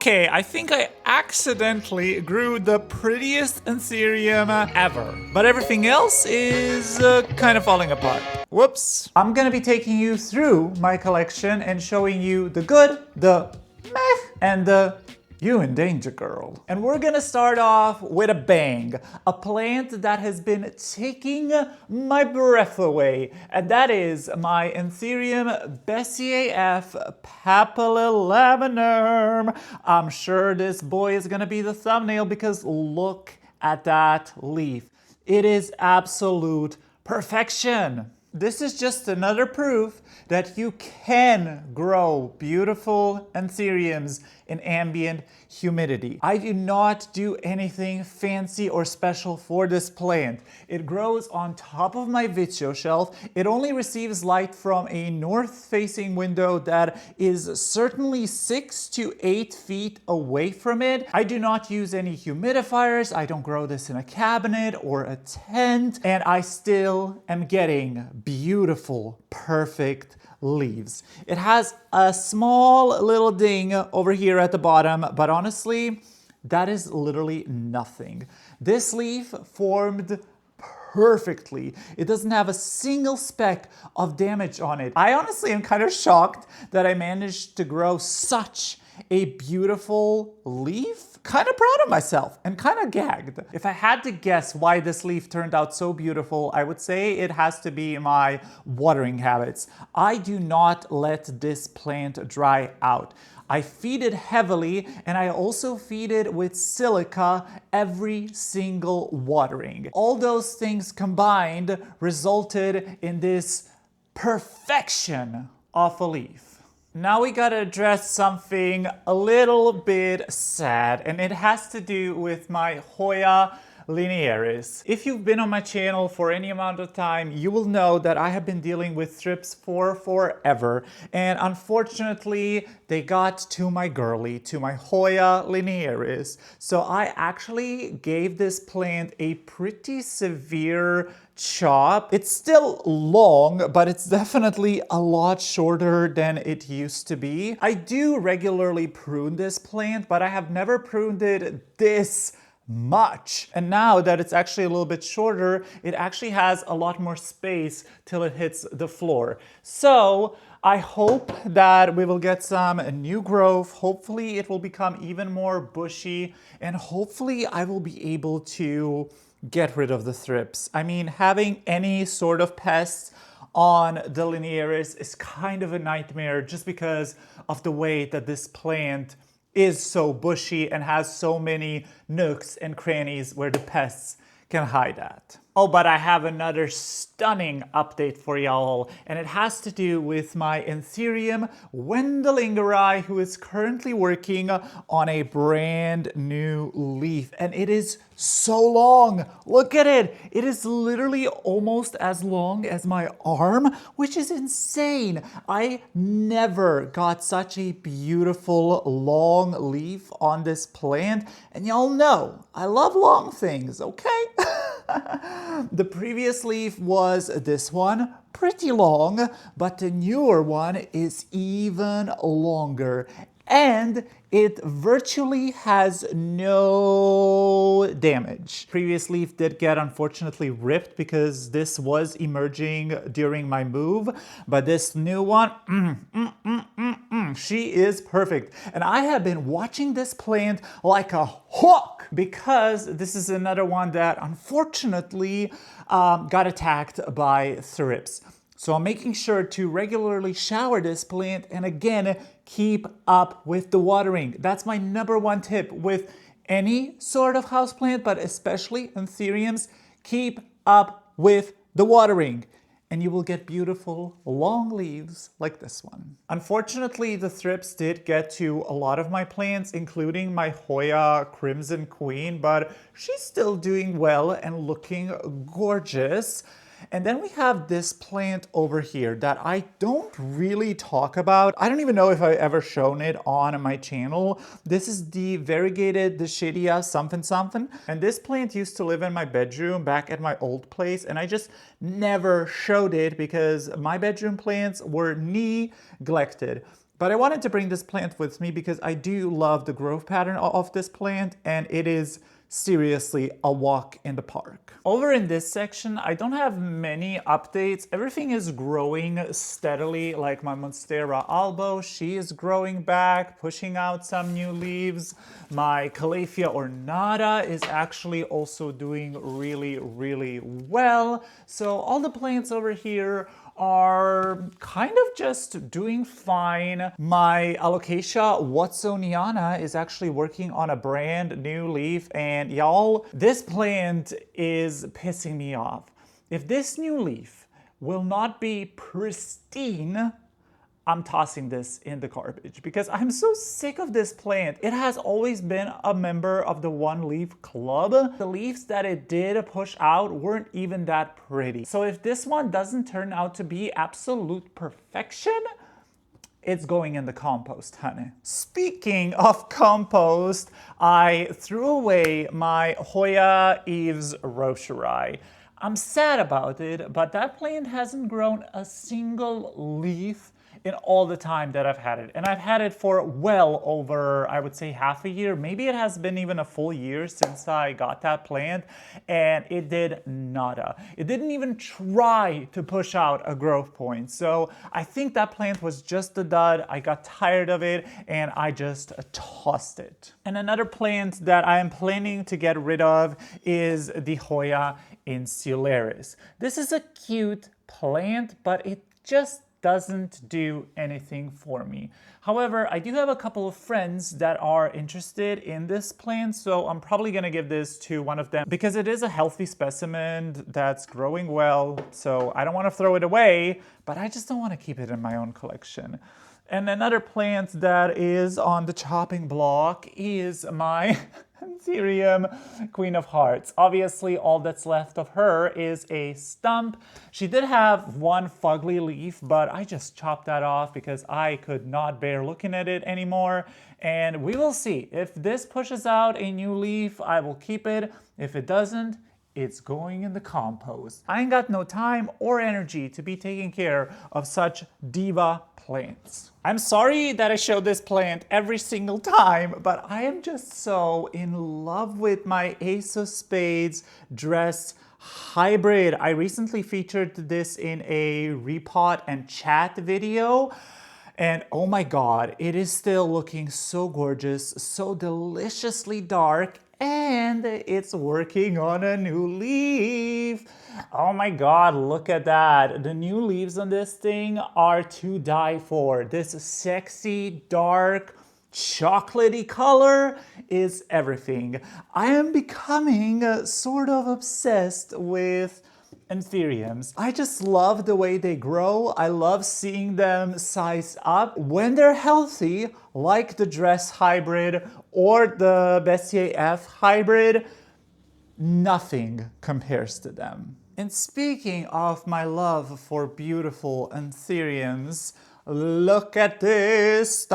Okay, I think I accidentally grew the prettiest anthurium ever. But everything else is kind of falling apart. Whoops. I'm gonna be taking you through my collection and showing you the good, the meh, and the you in danger, girl. And we're gonna start off with a bang. A plant that has been taking my breath away. And that is my anthurium Bessier F papillabinum. I'm sure this boy is gonna be the thumbnail because look at that leaf. It is absolute perfection. This is just another proof that you can grow beautiful anthuriums in ambient humidity. I do not do anything fancy or special for this plant. It grows on top of my video shelf. It only receives light from a north-facing window that is certainly 6 to 8 feet away from it. I do not use any humidifiers. I don't grow this in a cabinet or a tent, and I still am getting beautiful, perfect leaves. It has a small little ding over here at the bottom, but honestly, that is literally nothing. This leaf formed perfectly. It doesn't have a single speck of damage on it. I honestly am kind of shocked that I managed to grow such a beautiful leaf. Kind of proud of myself and kind of gagged. If I had to guess why this leaf turned out so beautiful, I would say it has to be my watering habits. I do not let this plant dry out. I feed it heavily, and I also feed it with silica every single watering. All those things combined resulted in this perfection of a leaf. Now we gotta address something a little bit sad, and it has to do with my Hoya linearis. If you've been on my channel for any amount of time, you will know that I have been dealing with thrips for forever, and unfortunately they got to my girly, to my Hoya linearis. So I actually gave this plant a pretty severe chop. It's still long, but it's definitely a lot shorter than it used to be. I do regularly prune this plant, but I have never pruned it this much. And now that it's actually a little bit shorter, it actually has a lot more space till it hits the floor. So I hope that we will get some new growth. Hopefully it will become even more bushy, and hopefully I will be able to get rid of the thrips. I mean, having any sort of pests on the linearis is kind of a nightmare just because of the way that this plant is so bushy and has so many nooks and crannies where the pests can hide at. Oh, but I have another stunning update for y'all, and it has to do with my anthurium Wendelingeri, who is currently working on a brand new leaf, and it is so long. Look at it. It is literally almost as long as my arm, which is insane. I never got such a beautiful long leaf on this plant, and y'all know I love long things, okay? The previous leaf was this one, pretty long, but the newer one is even longer. And it virtually has no damage. Previous leaf did get unfortunately ripped because this was emerging during my move, but this new one, she is perfect. And I have been watching this plant like a hawk because this is another one that unfortunately got attacked by thrips. So I'm making sure to regularly shower this plant, and again, keep up with the watering. That's my number one tip with any sort of houseplant, but especially anthuriums. Keep up with the watering, and you will get beautiful long leaves like this one. Unfortunately, the thrips did get to a lot of my plants, including my Hoya Crimson Queen, but she's still doing well and looking gorgeous. And then we have this plant over here that I don't really talk about. I don't even know if I've ever shown it on my channel. This is the variegated Dischidia something something. And this plant used to live in my bedroom back at my old place, and I just never showed it because my bedroom plants were neglected. But I wanted to bring this plant with me because I do love the growth pattern of this plant, and it is seriously a walk in the park. Over in this section, I don't have many updates. Everything is growing steadily, like my Monstera albo. She is growing back, pushing out some new leaves. My Calathea ornata is actually also doing really, really well. So all the plants over here are kind of just doing fine. My Alocasia watsoniana is actually working on a brand new leaf, and y'all, this plant is pissing me off. If this new leaf will not be pristine, I'm tossing this in the garbage because I'm so sick of this plant. It has always been a member of the one leaf club. The leaves that it did push out weren't even that pretty. So if this one doesn't turn out to be absolute perfection, it's going in the compost, honey. Speaking of compost, I threw away my Hoya Eves rocheri. I'm sad about it, but that plant hasn't grown a single leaf in all the time that I've had it. And I've had it for well over, I would say, half a year. Maybe it has been even a full year since I got that plant, and it did nada. It didn't even try to push out a growth point. So I think that plant was just a dud. I got tired of it and I just tossed it. And another plant that I am planning to get rid of is the Hoya insularis. This is a cute plant, but it just doesn't do anything for me. However, I do have a couple of friends that are interested in this plant, so I'm probably gonna give this to one of them because it is a healthy specimen that's growing well, so I don't wanna throw it away, but I just don't wanna keep it in my own collection. And another plant that is on the chopping block is my anthurium Queen of Hearts. Obviously, all that's left of her is a stump. She did have one fugly leaf, but I just chopped that off because I could not bear looking at it anymore. And we will see. If this pushes out a new leaf, I will keep it. If it doesn't, it's going in the compost. I ain't got no time or energy to be taking care of such diva plants. I'm sorry that I show this plant every single time, but I am just so in love with my Ace of Spades dress hybrid. I recently featured this in a repot and chat video. And oh my God, it is still looking so gorgeous, so deliciously dark, and it's working on a new leaf. Oh my God, look at that. The new leaves on this thing are to die for. This sexy, dark, chocolatey color is everything. I am becoming sort of obsessed with anthuriums. I just love the way they grow. I love seeing them size up. When they're healthy, like the dress hybrid or the Bessier F hybrid, nothing compares to them. And speaking of my love for beautiful anthuriums, look at this. This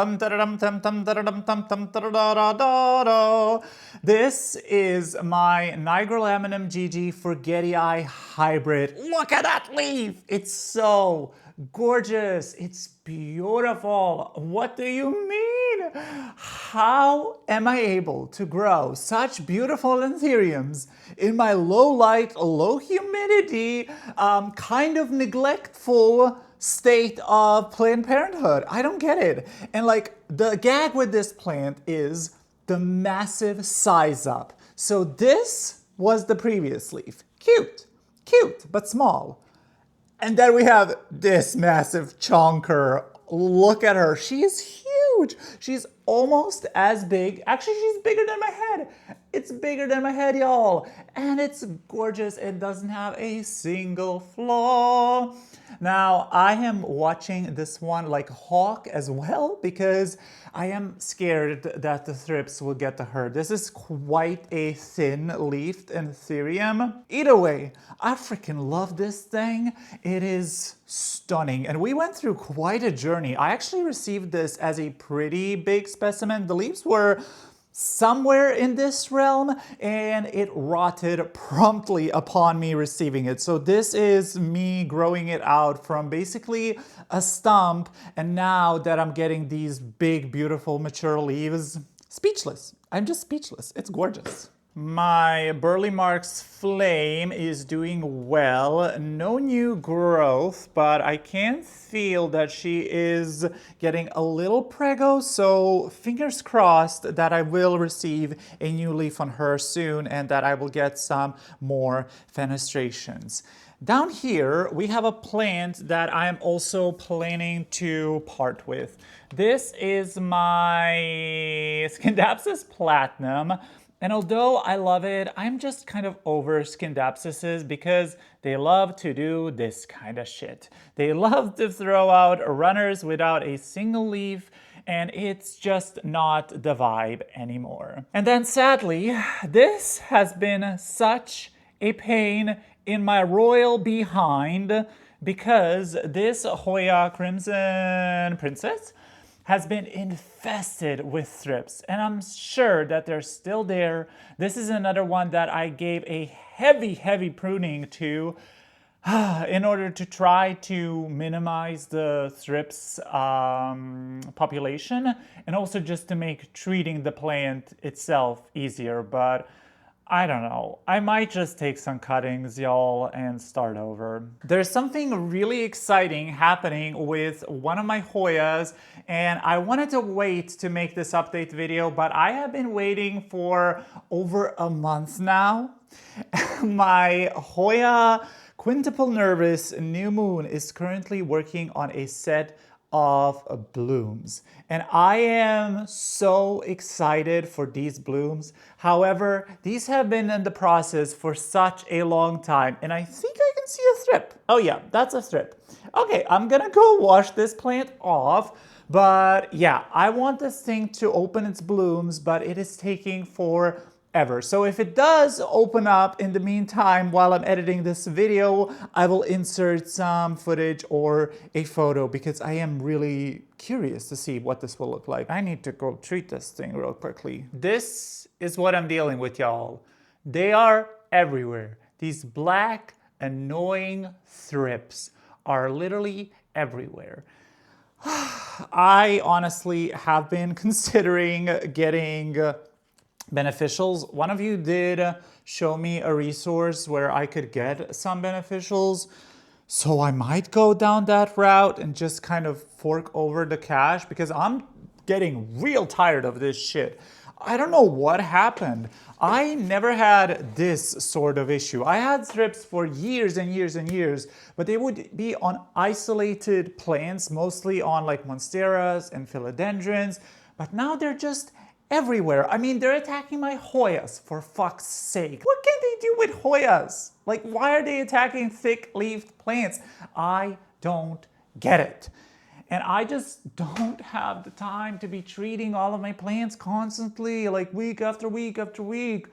is my Nigrolaminum GG Forgetii hybrid. Look at that leaf. It's so gorgeous. It's beautiful. What do you mean? How am I able to grow such beautiful anthuriums in my low light, low humidity, kind of neglectful state of Planned Parenthood? I don't get it. And like, the gag with this plant is the massive size up. So this was the previous leaf. Cute, but small. And then we have this massive chonker. Look at her. She is huge. She's almost as big. Actually, she's bigger than my head. It's bigger than my head, y'all. And it's gorgeous. It doesn't have a single flaw. Now, I am watching this one like a hawk as well because I am scared that the thrips will get to her. This is quite a thin-leafed anthurium. Either way, I freaking love this thing. It is stunning. And we went through quite a journey. I actually received this as a pretty big specimen. The leaves were somewhere in this realm, and it rotted promptly upon me receiving it. So this is me growing it out from basically a stump, and now that I'm getting these big, beautiful, mature leaves, speechless. I'm just speechless. It's gorgeous. My Burley Marks flame is doing well. No new growth, but I can feel that she is getting a little preggo, so fingers crossed that I will receive a new leaf on her soon and that I will get some more fenestrations. Down here, we have a plant that I'm also planning to part with. This is my Scindapsus platinum. And although I love it, I'm just kind of over Scindapsuses because they love to do this kind of shit. They love to throw out runners without a single leaf, and it's just not the vibe anymore. And then sadly, this has been such a pain in my royal behind because this Hoya Crimson Princess has been infested with thrips, and I'm sure that they're still there. This is another one that I gave a heavy pruning to in order to try to minimize the thrips population, and also just to make treating the plant itself easier. But I don't know. I might just take some cuttings, y'all, and start over. There's something really exciting happening with one of my Hoyas, and I wanted to wait to make this update video, but I have been waiting for over a month now. My Hoya Quintuple Nervous New Moon is currently working on a set of blooms, and I am so excited for these blooms. However, these have been in the process for such a long time, and I think I can see a thrip. Oh yeah, that's a thrip. Okay, I'm gonna go wash this plant off, but yeah, I want this thing to open its blooms, but it is taking forever. So if it does open up in the meantime while I'm editing this video, I will insert some footage or a photo because I am really curious to see what this will look like. I need to go treat this thing real quickly. This is what I'm dealing with, y'all. They are everywhere. These black, annoying thrips are literally everywhere. I honestly have been considering getting beneficials. One of you did show me a resource where I could get some beneficials, so I might go down that route and just kind of fork over the cash because I'm getting real tired of this shit. I don't know what happened. I never had this sort of issue. I had thrips for years and years and years, but they would be on isolated plants, mostly on like monsteras and philodendrons, but now they're just everywhere. I mean, they're attacking my Hoyas, for fuck's sake. What can they do with Hoyas? Like, why are they attacking thick-leaved plants? I don't get it. And I just don't have the time to be treating all of my plants constantly, like week after week after week.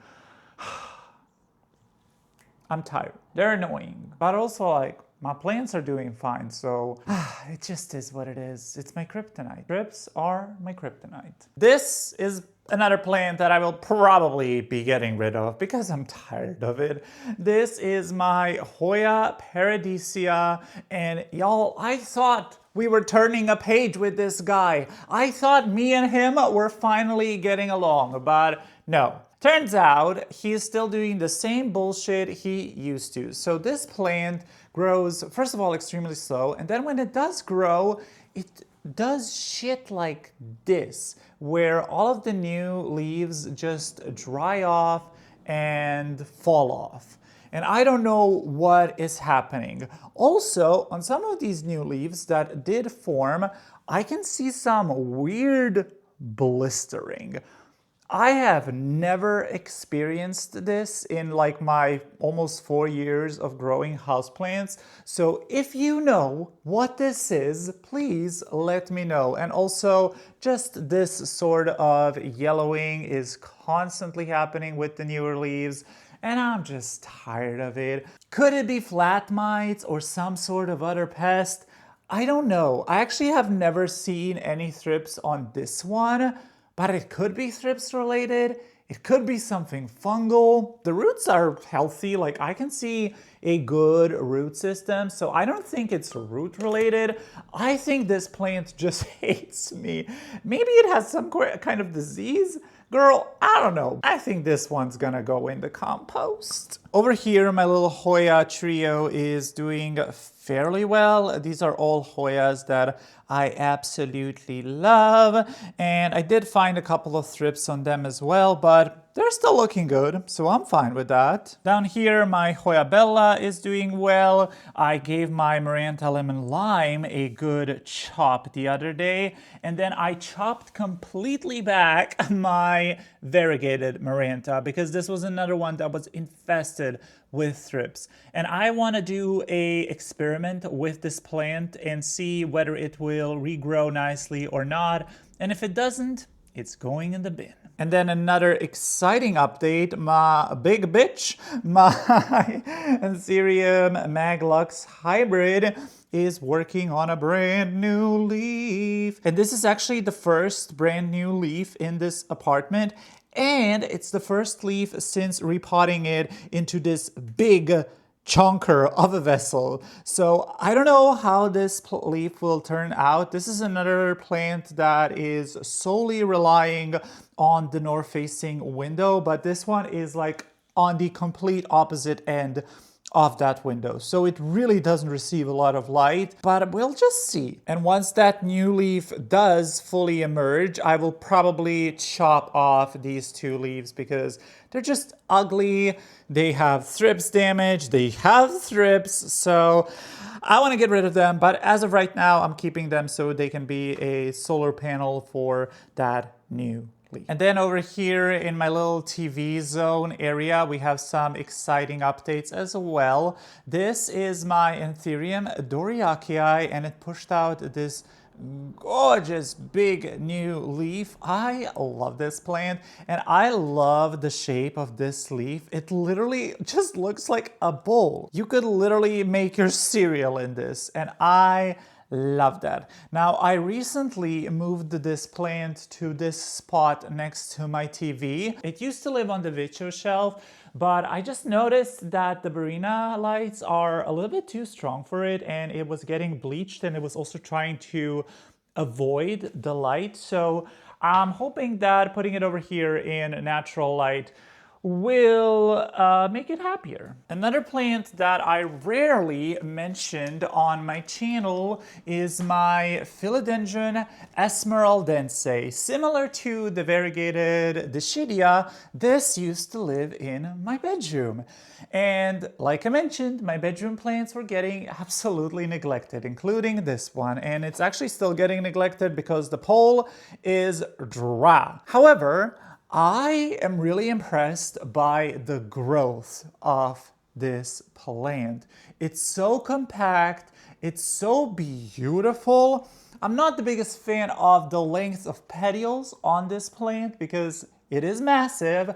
I'm tired. They're annoying, but also like, my plants are doing fine, so it just is what it is. It's my kryptonite. Thrips are my kryptonite. This is another plant that I will probably be getting rid of because I'm tired of it. This is my Hoya paradisia, and y'all, I thought we were turning a page with this guy. I thought me and him were finally getting along, but no. Turns out he's still doing the same bullshit he used to. So this plant grows, first of all, extremely slow, and then when it does grow, it does shit like this, where all of the new leaves just dry off and fall off. And I don't know what is happening. Also, on some of these new leaves that did form, I can see some weird blistering. I have never experienced this in like my almost 4 years of growing houseplants. So if you know what this is, please let me know. And also just this sort of yellowing is constantly happening with the newer leaves, and I'm just tired of it. Could it be flat mites or some sort of other pest? I don't know. I actually have never seen any thrips on this one, but it could be thrips related. It could be something fungal. The roots are healthy. Like I can see a good root system. So I don't think it's root related. I think this plant just hates me. Maybe it has some kind of disease. Girl, I don't know. I think this one's gonna go in the compost. Over here, my little Hoya trio is doing fairly well. These are all Hoyas that I absolutely love. And I did find a couple of thrips on them as well, but they're still looking good, so I'm fine with that. Down here, my Hoya Bella is doing well. I gave my Maranta Lemon Lime a good chop the other day, and then I chopped completely back my variegated Maranta because this was another one that was infested with thrips. And I want to do a experiment with this plant and see whether it will regrow nicely or not. And if it doesn't, it's going in the bin. And then another exciting update, my big bitch, my Anthurium Maglux hybrid is working on a brand new leaf. And this is actually the first brand new leaf in this apartment. And it's the first leaf since repotting it into this big chunker of a vessel. So I don't know how this leaf will turn out. This is another plant that is solely relying on the north-facing window, but this one is like on the complete opposite end of that window. So it really doesn't receive a lot of light, but we'll just see. And once that new leaf does fully emerge, I will probably chop off these two leaves because they're just ugly. They have thrips damage, they have thrips, so I want to get rid of them. But as of right now, I'm keeping them so they can be a solar panel for that new. And then over here in my little TV zone area, we have some exciting updates as well. This is my Anthurium Doriakii, and it pushed out this gorgeous big new leaf. I love this plant, and I love the shape of this leaf. It literally just looks like a bowl. You could literally make your cereal in this, and I love that. Now, I recently moved this plant to this spot next to my TV. It used to live on the Vitro shelf, but I just noticed that the Barina lights are a little bit too strong for it, and it was getting bleached, and it was also trying to avoid the light. So I'm hoping that putting it over here in natural light will make it happier. Another plant that I rarely mentioned on my channel is my Philodendron esmeraldense. Similar to the variegated Dischidia, this used to live in my bedroom. And like I mentioned, my bedroom plants were getting absolutely neglected, including this one. And it's actually still getting neglected because the pole is dry. However, I am really impressed by the growth of this plant. It's so compact, it's so beautiful. I'm not the biggest fan of the length of petioles on this plant because it is massive,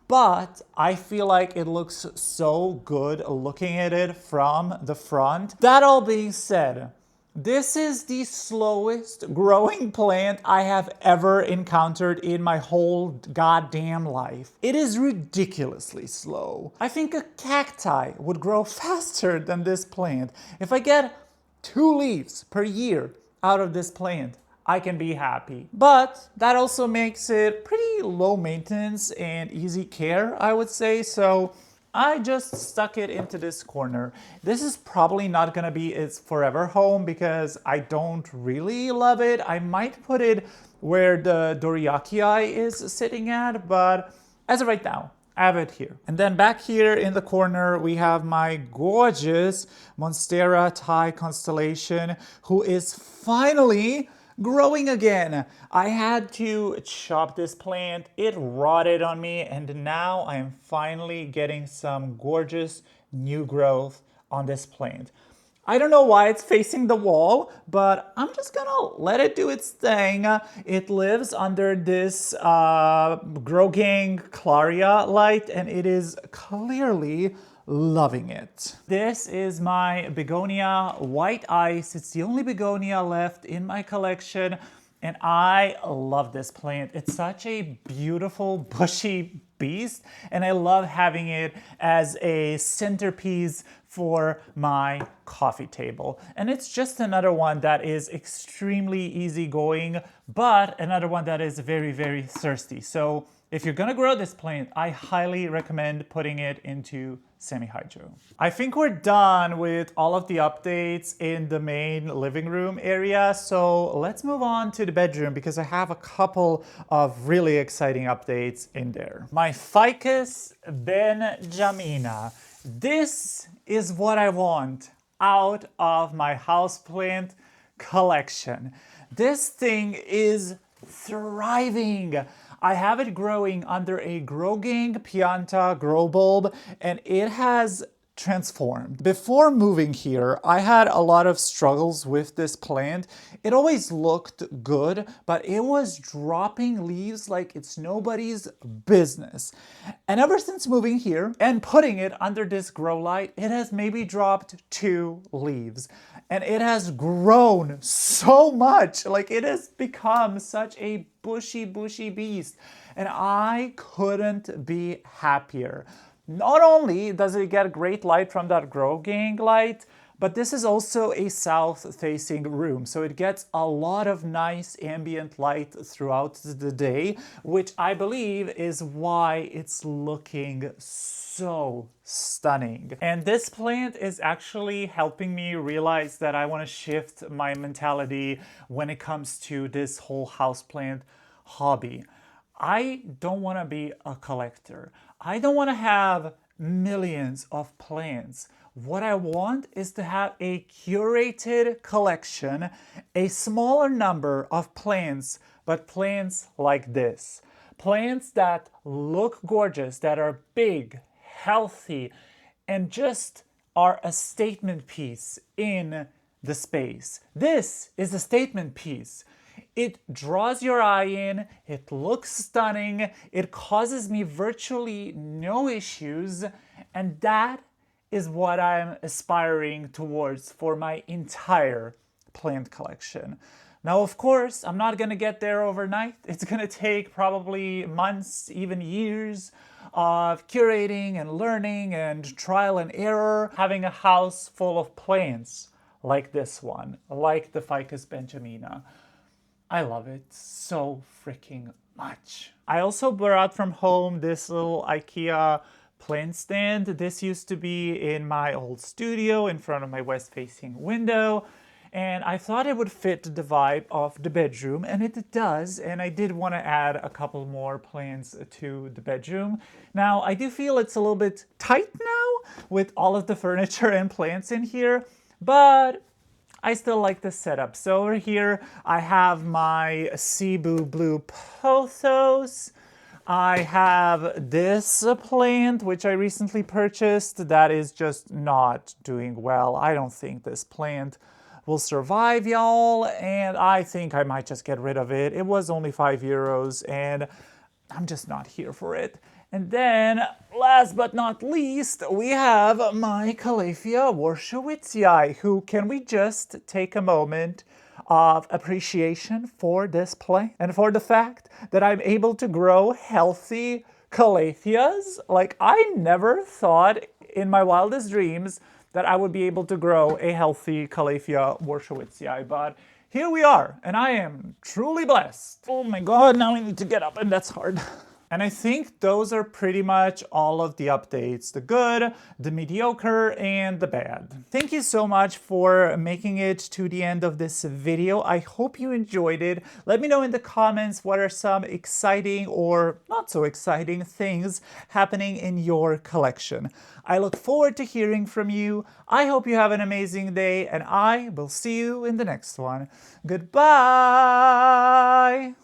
but I feel like it looks so good looking at it from the front. That all being said, this is the slowest growing plant I have ever encountered in my whole goddamn life. It is ridiculously slow. I think a cacti would grow faster than this plant. If I get 2 leaves per year out of this plant, I can be happy. But that also makes it pretty low maintenance and easy care, I would say. So I just stuck it into this corner. This is probably not gonna be its forever home because I don't really love it. I might put it where the Doriakii is sitting at, but as of right now, I have it here. And then back here in the corner, we have my gorgeous Monstera Thai constellation, who is finally growing again. I had to chop this plant. It rotted on me, and now I am finally getting some gorgeous new growth on this plant. I don't know why it's facing the wall, but I'm just gonna let it do its thing. It lives under this Grogang Claria light, and it is clearly loving it. This is my begonia white ice. It's the only begonia left in my collection. And I love this plant. It's such a beautiful bushy beast, and I love having it as a centerpiece for my coffee table. And it's just another one that is extremely easygoing, but another one that is very, very thirsty. So if you're gonna grow this plant, I highly recommend putting it into semi-hydro. I think we're done with all of the updates in the main living room area, so let's move on to the bedroom because I have a couple of really exciting updates in there. My ficus benjamina. This is what I want out of my houseplant collection. This thing is thriving. I have it growing under a growing Pianta grow bulb, and it has transformed. Before moving here, I had a lot of struggles with this plant. It always looked good, but it was dropping leaves like it's nobody's business. And ever since moving here and putting it under this grow light, it has maybe dropped 2 leaves. And it has grown so much. Like, it has become such a bushy beast. And I couldn't be happier. Not only does it get great light from that grow gang light, but this is also a south-facing room, so it gets a lot of nice ambient light throughout the day, which I believe is why it's looking so stunning. And this plant is actually helping me realize that I want to shift my mentality when it comes to this whole houseplant hobby. I don't want to be a collector. I don't want to have millions of plants. What I want is to have a curated collection, a smaller number of plants, but plants like this. Plants that look gorgeous, that are big, healthy, and just are a statement piece in the space. This is a statement piece. It draws your eye in, it looks stunning, it causes me virtually no issues, and that is what I'm aspiring towards for my entire plant collection. Now, of course, I'm not gonna get there overnight. It's gonna take probably months, even years of curating and learning and trial and error, having a house full of plants like this one, like the Ficus benjamina. I love it so freaking much. I also brought from home this little IKEA plant stand. This used to be in my old studio in front of my west-facing window, and I thought it would fit the vibe of the bedroom, and it does, and I did want to add a couple more plants to the bedroom. Now, I do feel it's a little bit tight now with all of the furniture and plants in here, but I still like the setup. So over here, I have my Cebu blue pothos. I have this plant, which I recently purchased, that is just not doing well. I don't think this plant will survive, y'all, and I think I might just get rid of it. It was only €5, and I'm just not here for it. And then, last but not least, we have my Calathea Warszewitzii, who, can we just take a moment of appreciation for this plant and for the fact that I'm able to grow healthy Calatheas? Like, I never thought in my wildest dreams that I would be able to grow a healthy Calathea Warszewitzii, but here we are, and I am truly blessed. Oh my god, now I need to get up, and that's hard. And I think those are pretty much all of the updates, the good, the mediocre, and the bad. Thank you so much for making it to the end of this video. I hope you enjoyed it. Let me know in the comments what are some exciting or not so exciting things happening in your collection. I look forward to hearing from you. I hope you have an amazing day, and I will see you in the next one. Goodbye!